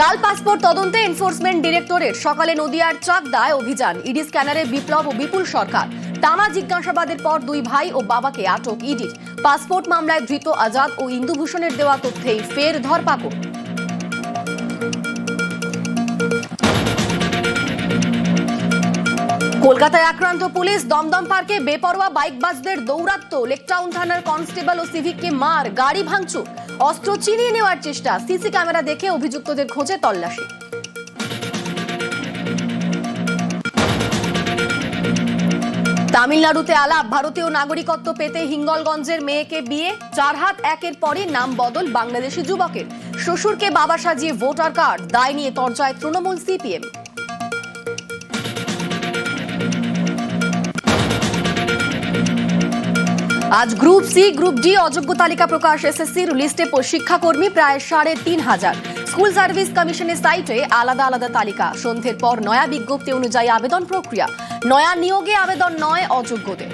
জাল পাসপোর্ট তদন্তে enforcement directorate সকালে নদিয়ার চাকদায় অভিযান। ইডি স্ক্যানারে বিপ্লব ও বিপুল সরকার। টানা জিজ্ঞাসাবাদের পর দুই ভাই ও বাবাকে আটক ইডির। পাসপোর্ট মামলায় ধৃত আজাদ ও ইন্দুভূষণের দেওয়া তথ্যেই ফের ধরপাকড়। কলকাতায় আক্রান্ত পুলিশ। দমদম পার্কে বেপরোয়া বাইকবাজদের দৌরাত্ম্য। লেকটাউন থানার কনস্টেবল ও সিভিককে মার, গাড়ি ভাঙচুর, অস্ত্র ছিনিয়ে নেওয়ার চেষ্টা। সিসি ক্যামেরা দেখে অভিযুক্তদের খোঁজে তল্লাশি। তামিলনাড়ুতে আলাপ। ভারতীয় নাগরিকত্ব পেতে হিঙ্গলগঞ্জের মেয়েকে বিয়ে। 4 হাত 1-এর পরই নাম বদল বাংলাদেশি যুবকের। শ্বশুরকে বাবা সাজিয়ে ভোটার কার্ড। দায় নিয়ে তরজায় তৃণমূল সিপিএম। আজ গ্রুপ সি, গ্রুপ ডি অযোগ্য তালিকা প্রকাশ। এসএসসির লিস্টে শিক্ষাকর্মী প্রায় 3,500। স্কুল সার্ভিস কমিশনের সাইটে আলাদা আলাদা তালিকা। সন্ধ্যের পর নয়া বিজ্ঞপ্তি অনুযায়ী আবেদন প্রক্রিয়া। নয়া নিয়োগে আবেদন নয় অযোগ্যদের।